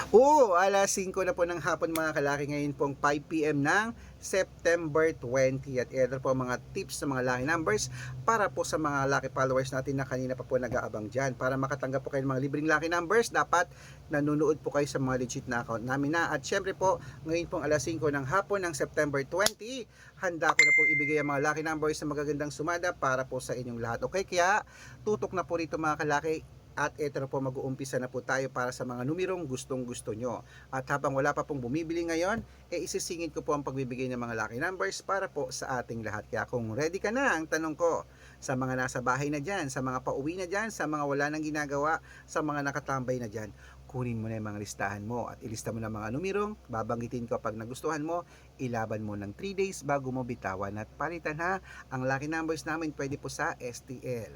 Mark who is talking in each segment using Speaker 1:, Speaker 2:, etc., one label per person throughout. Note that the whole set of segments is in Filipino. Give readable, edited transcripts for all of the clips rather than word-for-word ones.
Speaker 1: Oo, alas 5 na po ng hapon mga kalaki, ngayon pong 5 p.m. ng September 20. At ito po mga tips sa mga lucky numbers para po sa mga lucky followers natin na kanina pa po nag-aabang dyan. Para makatanggap po kayo ng mga libreng lucky numbers, dapat nanonood po kayo sa mga legit na account namin na. At syempre po, ngayon pong alas 5 ng hapon ng September 20, handa ko na po ibigay ang mga lucky numbers na magagandang sumada para po sa inyong lahat. Okay, kaya tutok na po rito mga kalaki. At ito na po, mag-uumpisa na po tayo para sa mga numerong gustong gusto nyo. At habang wala pa pong bumibili ngayon, isisingit ko po ang pagbibigay ng mga lucky numbers para po sa ating lahat. Kaya kung ready ka na, ang tanong ko, sa mga nasa bahay na dyan, sa mga pauwi na dyan, sa mga wala nang ginagawa, sa mga nakatambay na dyan, kunin mo na yung mga listahan mo at ilista mo na mga numerong babanggitin ko pag nagustuhan mo, ilaban mo ng 3 days bago mo bitawan. At palitan ha, ang lucky numbers namin pwede po sa STL,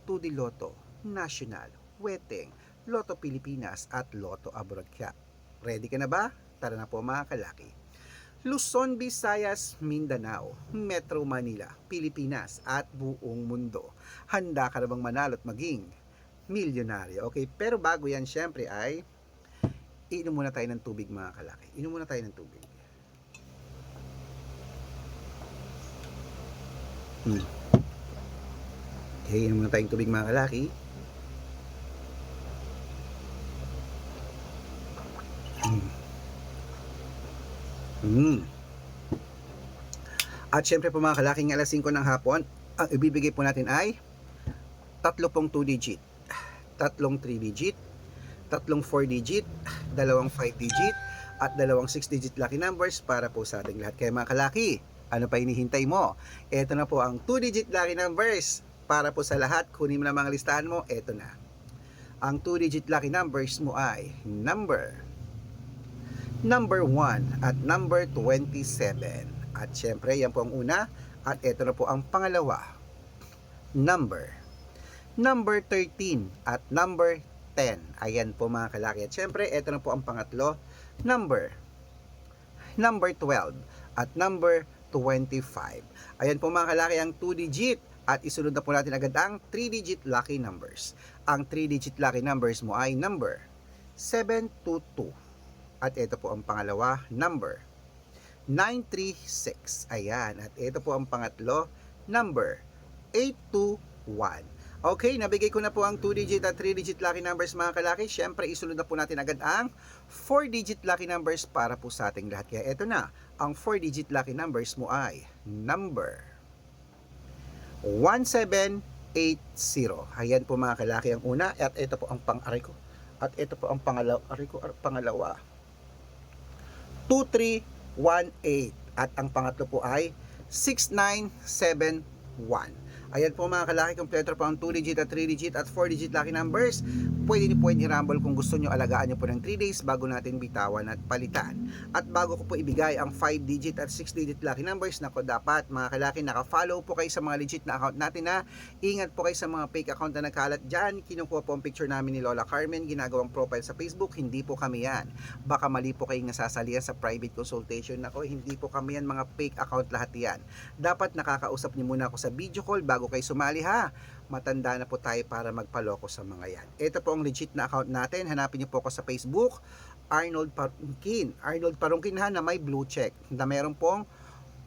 Speaker 1: 2D Lotto, National, Weteng, Lotto Pilipinas at Lotto Abroad. Kaya, ready ka na ba? Tara na po mga kalaki. Luzon, Visayas, Mindanao, Metro Manila, Pilipinas at buong mundo. Handa ka na bang manalo at maging milyonaryo? Okay, pero bago yan syempre ay iinom muna tayo ng tubig mga kalaki. Inom muna tayo ng tubig. Okay, inom muna tayong tubig mga kalaki. At syempre po mga kalaking, alas 5 ng hapon, ang ibibigay po natin ay tatlo pong 2 digit, tatlong 3 digit, tatlong 4 digit, dalawang 5 digit, at dalawang 6 digit lucky numbers para po sa ating lahat. Kaya mga kalaki, ano pa hinihintay mo? Ito na po ang 2 digit lucky numbers para po sa lahat. Kunin mo na mga listahan mo, ito na. Ang 2 digit lucky numbers mo ay number 1 at number 27. At syempre, yan po ang una. At ito na po ang pangalawa. Number 13 at number 10. Ayan po mga kalaki. At syempre, ito na po ang pangatlo. Number 12 at number 25. Ayan po mga kalaki ang 2 digit. At isunod na po natin agad ang 3 digit lucky numbers. Ang 3 digit lucky numbers mo ay number 722. At ito po ang pangalawa, number 936. Ayan. At ito po ang pangatlo, number 821. Okay, nabigay ko na po ang 2 digit at 3 digit lucky numbers mga kalaki. Siyempre, isunod na po natin agad ang 4 digit lucky numbers para po sa ating lahat. Kaya ito na, ang 4 digit lucky numbers mo ay number 1780. Ayan po mga kalaki ang una. At ito po ang pang-aray ko. At ito po ang pangalawa. 2318. At ang pangatlo po ay 6971. Ayan po mga kalaki, kompleto po ang 2 digit at 3 digit at 4 digit lucky numbers. Pwede niyo po i-rumble kung gusto niyo, alagaan niyo po ng 3 days bago natin bitawan at palitan. At bago ko po ibigay ang 5 digit at 6 digit lucky numbers, nako dapat mga kalaki naka-follow po kayo sa mga legit na account natin na. Ingat po kayo sa mga fake account na nagkalat dyan. Kinukuha po ang picture namin ni Lola Carmen, ginagawang profile sa Facebook. Hindi po kami yan. Baka mali po kayong nasasalihan sa private consultation. Nako, hindi po kami yan, mga fake account lahat yan. Dapat nakakausap niyo muna ako sa video call bago kayo sumali ha. Matanda na po tayo para magpaloko sa mga yan. Ito po ang legit na account natin. Hanapin niyo po ako sa Facebook, Arnold Parungkin. Arnold Parungkin ha, na may blue check. Na meron pong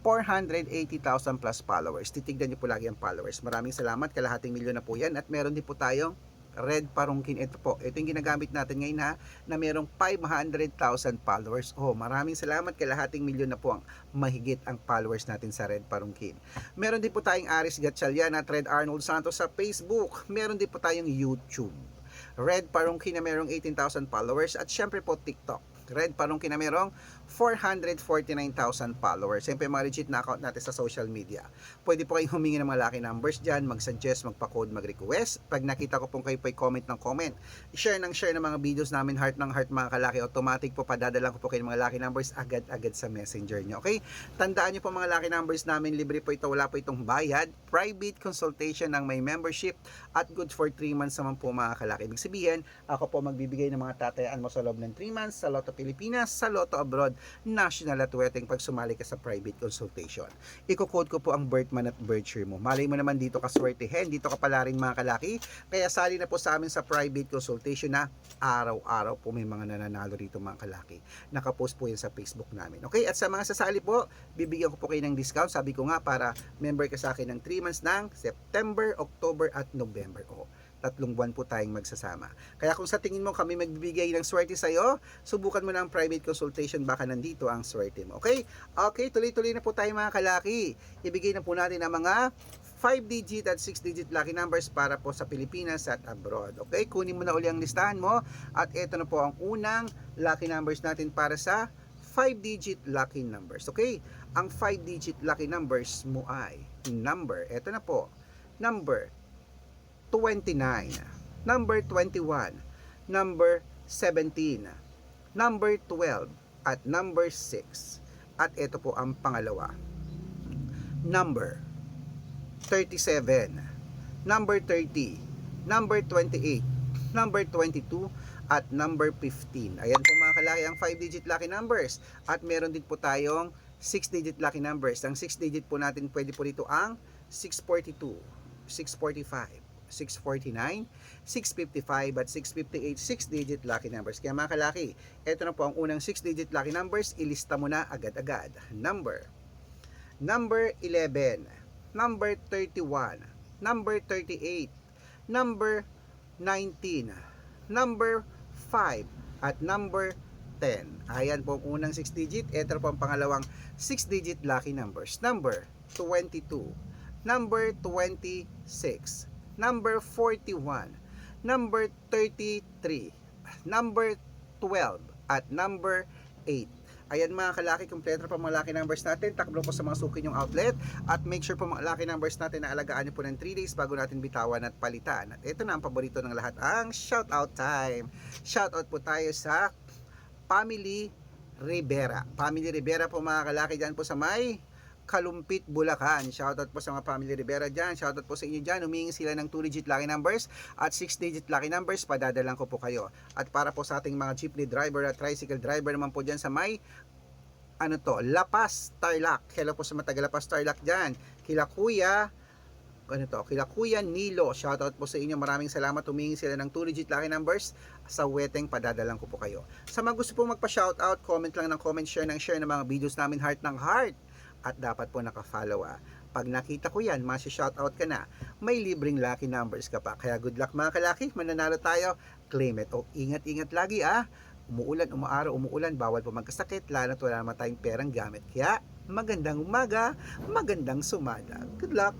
Speaker 1: 480,000 plus followers. Titignan niyo po lagi ang followers. Maraming salamat, kalahating milyon na po yan. At meron din po tayong Red Parungkin. Ito po, ito yung ginagamit natin ngayon ha, na merong 500,000 followers. Oh, maraming salamat, kalahating milyon na po ang mahigit ang followers natin sa Red Parungkin. Meron din po tayong Aris Gatchalian at Red Arnold Santos sa Facebook. Meron din po tayong YouTube, Red Parungkin na merong 18,000 followers. At syempre po TikTok, Red Parungkin na merong 449,000 followers. Siyempre mga legit na account natin sa social media. Pwede po kayong humingi ng mga lucky numbers dyan, mag-suggest, magpa-code, mag-request. Pag nakita ko pong kayo po comment ng comment, share ng mga videos namin, heart ng heart mga kalaki, automatic po padadalang ko po kayo ng mga lucky numbers agad-agad sa messenger nyo. Okay? Tandaan nyo po mga lucky numbers namin, libre po ito, wala po itong bayad. Private consultation ng may membership at good for 3 months naman po mga kalaki. Ibig sabihin, ako po magbibigay ng mga tatayaan mo sa loob ng 3 months sa Lotto Pilipinas, sa Lotto Abroad, national at weteng pag sumali ka sa private consultation. Iko-code ko po ang birth month at birth year mo. Malay mo naman dito ka swertehin, dito ka pala rin mga kalaki. Kaya sali na po sa amin sa private consultation na araw-araw po may mga nananalo rito mga kalaki. Nakapost po yan sa Facebook namin. Okay, at sa mga sasali po, bibigyan ko po kayo ng discount. Sabi ko nga para member ka sa akin ng 3 months ng September, October at November. 3 buwan po tayong magsasama. Kaya kung sa tingin mo kami magbibigay ng swerte sa'yo, subukan mo na ang private consultation, baka nandito ang swerte mo. Okay? Okay, tuloy-tuloy na po tayo mga kalaki. Ibigay na po natin ang mga 5-digit at 6-digit lucky numbers para po sa Pilipinas at abroad. Okay? Kunin mo na uli ang listahan mo at ito na po ang unang lucky numbers natin para sa 5-digit lucky numbers. Okay? Ang 5-digit lucky numbers mo ay number, ito na po, number 29, number 21, number 17, number 12, at number 6. At ito po ang pangalawa, number 37, number 30, number 28, number 22, at number 15. Ayan po mga kalaki ang 5-digit lucky numbers. At meron din po tayong 6-digit lucky numbers. Ang 6-digit po natin pwede po dito ang 642, 645, 649, 655 at 658 6-digit lucky numbers. Kaya mga kalaki, ito na po ang unang 6-digit lucky numbers. Ilista mo na agad-agad. Number 11, number 31, number 38, number 19, number 5, at number 10. Ayan po ang unang 6-digit. Ito po ang pangalawang 6-digit lucky numbers. Number 22, number 26, number 41, number 33, number 12, at number 8. Ayan mga kalaki, kompleto pa mga lucky numbers natin. Takbo po sa mga suki nyong outlet. At make sure po mga lucky numbers natin na alagaan nyo po ng 3 days bago natin bitawan at palitan. At ito na ang paborito ng lahat, ang shoutout time. Shoutout po tayo sa Family Rivera. Family Rivera po mga kalaki dyan po sa may Kalumpit, Bulacan. Shoutout po sa mga Family Rivera dyan. Shoutout po sa inyo dyan. Humingi sila ng 2-digit lucky numbers at 6-digit lucky numbers. Padadalan ko po kayo. At para po sa ating mga jeepney driver at tricycle driver naman po dyan sa may La Paz, Tarlac. Hello po sa mga taga La Paz, Tarlac dyan. Kila Kuya Nilo. Shoutout po sa inyo. Maraming salamat. Humingi sila ng 2-digit lucky numbers. Sa weteng padadalan ko po kayo. Sa mga gusto pong magpa-shoutout, comment lang ng comment, share ng mga videos namin, heart ng heart. At dapat po naka-follow. Pag nakita ko yan, masi-shoutout ka na. May libreng lucky numbers ka pa. Kaya good luck mga kalaki. Mananalo tayo. Claim it. Ingat-ingat lagi Umuulan, umaaraw, umuulan. Bawal po magkasakit. Lalo na wala naman tayong perang gamit. Kaya magandang umaga, magandang sumada. Good luck.